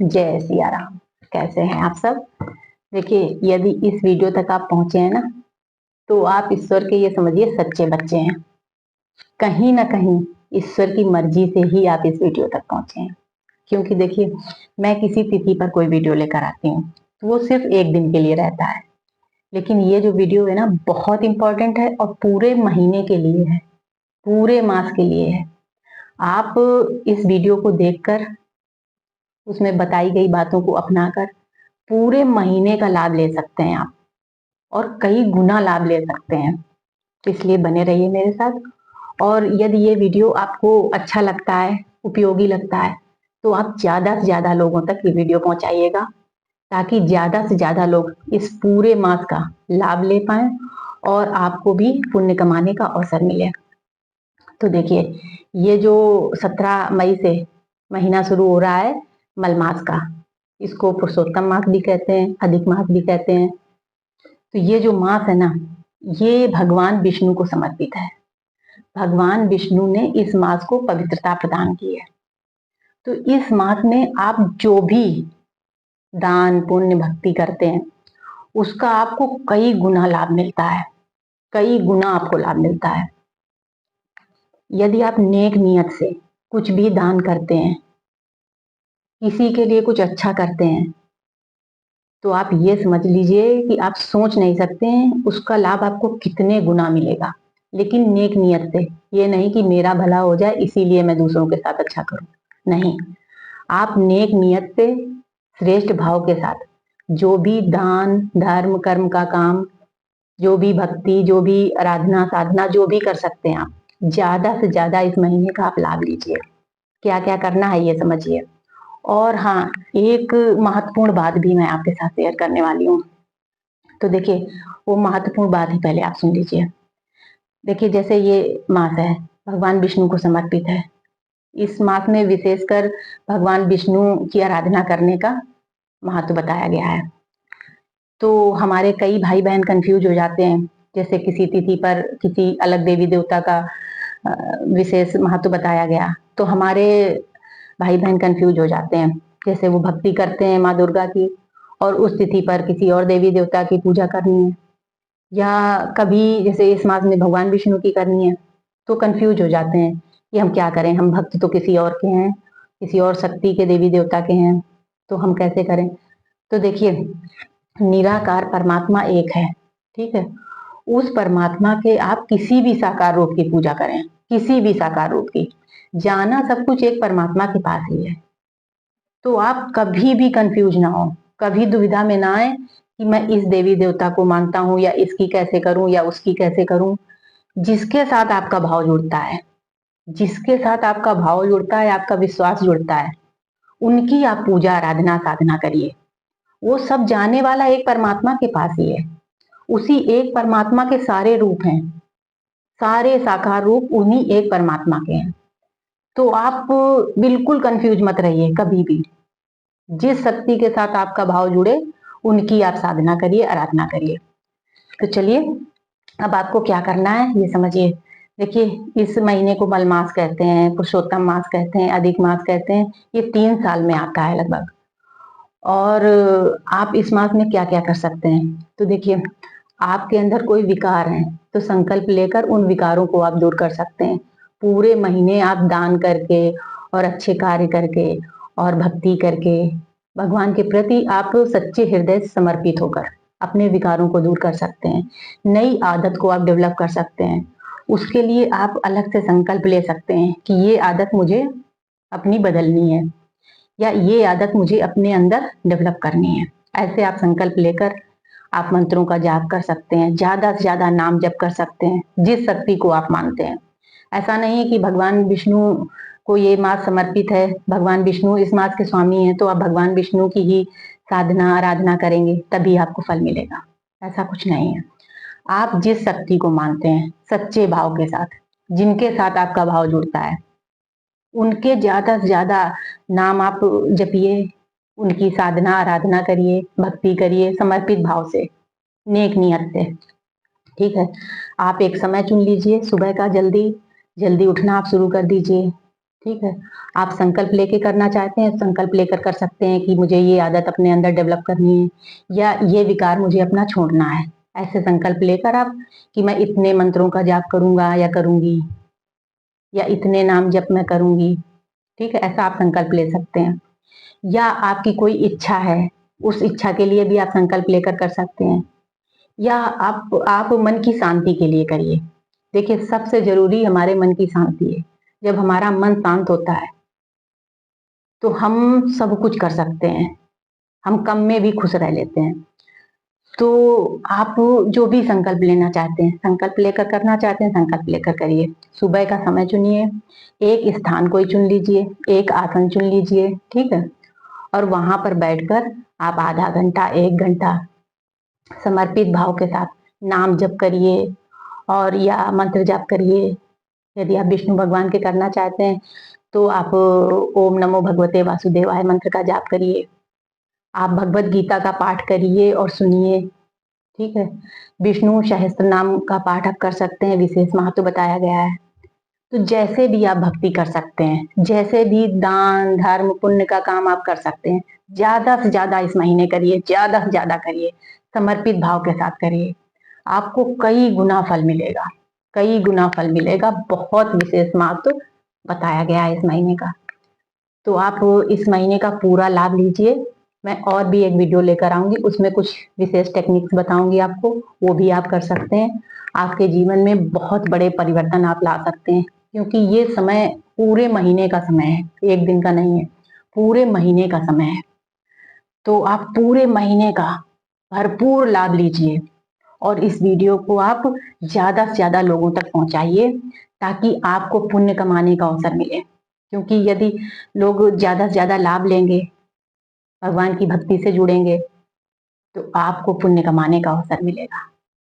जय सिया राम। कैसे हैं आप सब? देखिए, यदि इस वीडियो तक आप पहुंचे हैं ना, तो आप ईश्वर के ये समझिए सच्चे बच्चे हैं। कहीं ना कहीं ईश्वर की मर्जी से ही आप इस वीडियो तक पहुंचे हैं। क्योंकि देखिए, मैं किसी तिथि पर कोई वीडियो लेकर आती हूँ तो वो सिर्फ एक दिन के लिए रहता है, लेकिन ये जो वीडियो है ना, बहुत इंपॉर्टेंट है और पूरे महीने के लिए है, पूरे मास के लिए है। आप इस वीडियो को देखकर, उसमें बताई गई बातों को अपनाकर पूरे महीने का लाभ ले सकते हैं आप, और कई गुना लाभ ले सकते हैं। तो इसलिए बने रहिए मेरे साथ। और यदि ये वीडियो आपको अच्छा लगता है, उपयोगी लगता है, तो आप ज्यादा से ज्यादा लोगों तक ये वीडियो पहुंचाइएगा, ताकि ज्यादा से ज्यादा लोग इस पूरे मास का लाभ ले पाए और आपको भी पुण्य कमाने का अवसर मिले। तो देखिए, ये जो 17 मई से महीना शुरू हो रहा है मलमास का, इसको पुरुषोत्तम मास भी कहते हैं, अधिक मास भी कहते हैं। तो ये जो मास है ना, ये भगवान विष्णु को समर्पित है। भगवान विष्णु ने इस मास को पवित्रता प्रदान की है। तो इस मास में आप जो भी दान पुण्य भक्ति करते हैं, उसका आपको कई गुना लाभ मिलता है, कई गुना आपको लाभ मिलता है। यदि आप नेक नियत से कुछ भी दान करते हैं, किसी के लिए कुछ अच्छा करते हैं, तो आप ये समझ लीजिए कि आप सोच नहीं सकते हैं उसका लाभ आपको कितने गुना मिलेगा। लेकिन नेक नियत से, ये नहीं कि मेरा भला हो जाए इसीलिए मैं दूसरों के साथ अच्छा करूं, नहीं। आप नेक नियत से, श्रेष्ठ भाव के साथ जो भी दान धर्म कर्म का काम, जो भी भक्ति, जो भी आराधना साधना जो भी कर सकते हैं आप, ज्यादा से ज्यादा इस महीने का आप लाभ लीजिए। क्या क्या करना है ये समझिए। और हाँ, एक महत्वपूर्ण बात भी मैं आपके साथ शेयर करने वाली हूँ। तो देखिए, वो महत्वपूर्ण बात ही पहले आप सुन लीजिए। देखिए, जैसे ये मास है, भगवान विष्णु को समर्पित है। इस मास में विशेषकर भगवान विष्णु की आराधना करने का महत्व बताया गया है। तो हमारे कई भाई बहन कंफ्यूज हो जाते हैं, जैसे किसी तिथि पर किसी अलग देवी देवता का विशेष महत्व बताया गया, तो हमारे भाई बहन कंफ्यूज हो जाते हैं। जैसे वो भक्ति करते हैं माँ दुर्गा की, और उस तिथि पर किसी और देवी देवता की पूजा करनी है, या कभी जैसे इस मास में भगवान विष्णु की करनी है, तो कंफ्यूज हो जाते हैं कि हम क्या करें, हम भक्त तो किसी और के हैं, किसी और शक्ति के देवी देवता के हैं, तो हम कैसे करें। तो देखिए, निराकार परमात्मा एक है, ठीक है। उस परमात्मा के आप किसी भी साकार रूप की पूजा करें, किसी भी साकार रूप की, जाना सब कुछ एक परमात्मा के पास ही है। तो आप कभी भी कंफ्यूज ना हो, कभी दुविधा में ना आए कि मैं इस देवी देवता को मानता हूँ या इसकी कैसे करूं या उसकी कैसे करूं। जिसके साथ आपका भाव जुड़ता है, जिसके साथ आपका भाव जुड़ता है, आपका विश्वास जुड़ता है, उनकी आप पूजा आराधना साधना करिए। वो सब जाने वाला एक परमात्मा के पास ही है। उसी एक परमात्मा के सारे रूप हैं, सारे साकार रूप उन्हीं एक परमात्मा के हैं। तो आप बिल्कुल कंफ्यूज मत रहिए कभी भी। जिस शक्ति के साथ आपका भाव जुड़े, उनकी आप साधना करिए, आराधना करिए। तो चलिए, अब आपको क्या करना है ये समझिए। देखिए, इस महीने को मलमास कहते हैं, पुरुषोत्तम मास कहते हैं, अधिक मास कहते हैं। ये 3 साल में आता है लगभग। और आप इस मास में क्या क्या कर सकते हैं। तो देखिए, आपके अंदर कोई विकार है तो संकल्प लेकर उन विकारों को आप दूर कर सकते हैं। पूरे महीने आप दान करके और अच्छे कार्य करके और भक्ति करके, भगवान के प्रति आप सच्चे हृदय से समर्पित होकर अपने विकारों को दूर कर सकते हैं। नई आदत को आप डेवलप कर सकते हैं। उसके लिए आप अलग से संकल्प ले सकते हैं कि ये आदत मुझे अपनी बदलनी है, या ये आदत मुझे अपने अंदर डेवलप करनी है। ऐसे आप संकल्प लेकर आप मंत्रों का जाप कर सकते हैं, ज्यादा से ज्यादा नाम जप कर सकते हैं, जिस शक्ति को आप मानते हैं। ऐसा नहीं है कि भगवान विष्णु को ये मास समर्पित है, भगवान विष्णु इस मास के स्वामी हैं, तो आप भगवान विष्णु की ही साधना आराधना करेंगे तभी आपको फल मिलेगा। ऐसा कुछ नहीं है। आप जिस शक्ति को मानते हैं, सच्चे भाव के साथ, जिनके साथ आपका भाव जुड़ता है, उनके ज्यादा से ज्यादा नाम आप जपिए, उनकी साधना आराधना करिए, भक्ति करिए समर्पित भाव से, नेक नियत से। ठीक है। आप एक समय चुन लीजिए, सुबह का जल्दी जल्दी उठना आप शुरू कर दीजिए। ठीक है। आप संकल्प लेके करना चाहते हैं, संकल्प लेकर कर सकते हैं कि मुझे ये आदत अपने अंदर डेवलप करनी है या ये विकार मुझे अपना छोड़ना है। ऐसे संकल्प लेकर आप कि मैं इतने मंत्रों का जाप करूंगा या करूंगी या इतने नाम जप मैं करूंगी, ठीक है, ऐसा आप संकल्प ले सकते हैं। या आपकी कोई इच्छा है, उस इच्छा के लिए भी आप संकल्प लेकर कर सकते हैं। या आप मन की शांति के लिए करिए। देखिए, सबसे जरूरी हमारे मन की शांति है। जब हमारा मन शांत होता है तो हम सब कुछ कर सकते हैं, हम कम में भी खुश रह लेते हैं। तो आप जो भी संकल्प लेना चाहते हैं, संकल्प लेकर करना चाहते हैं, संकल्प लेकर करिए। सुबह का समय चुनिए, एक स्थान कोई चुन लीजिए, एक आसन चुन लीजिए, ठीक है, और वहां पर बैठकर आप आधा घंटा 1 घंटा समर्पित भाव के साथ नाम जप करिए और या मंत्र जाप करिए। यदि आप विष्णु भगवान के करना चाहते हैं तो आप ओम नमो भगवते वासुदेवाय मंत्र का जाप करिए। आप भगवत गीता का पाठ करिए और सुनिए, ठीक है। विष्णु सहस्त्र नाम का पाठ आप कर सकते हैं, विशेष महत्व बताया गया है। तो जैसे भी आप भक्ति कर सकते हैं, जैसे भी दान धर्म पुण्य का काम आप कर सकते हैं, ज्यादा से ज्यादा इस महीने करिए, ज्यादा से ज्यादा करिए, समर्पित भाव के साथ करिए। आपको कई गुना फल मिलेगा, कई गुना फल मिलेगा। बहुत विशेष महत्व बताया गया है इस महीने का। तो आप इस महीने का पूरा लाभ लीजिए। मैं और भी एक वीडियो लेकर आऊंगी, उसमें कुछ विशेष टेक्निक्स बताऊंगी आपको, वो भी आप कर सकते हैं। आपके जीवन में बहुत बड़े परिवर्तन आप ला सकते हैं, क्योंकि ये समय पूरे महीने का समय है, एक दिन का नहीं है, पूरे महीने का समय है। तो आप पूरे महीने का भरपूर लाभ लीजिए और इस वीडियो को आप ज्यादा से ज्यादा लोगों तक पहुंचाइए, ताकि आपको पुण्य कमाने का अवसर मिले। क्योंकि यदि लोग ज्यादा से ज्यादा लाभ लेंगे, भगवान की भक्ति से जुड़ेंगे, तो आपको पुण्य कमाने का अवसर मिलेगा।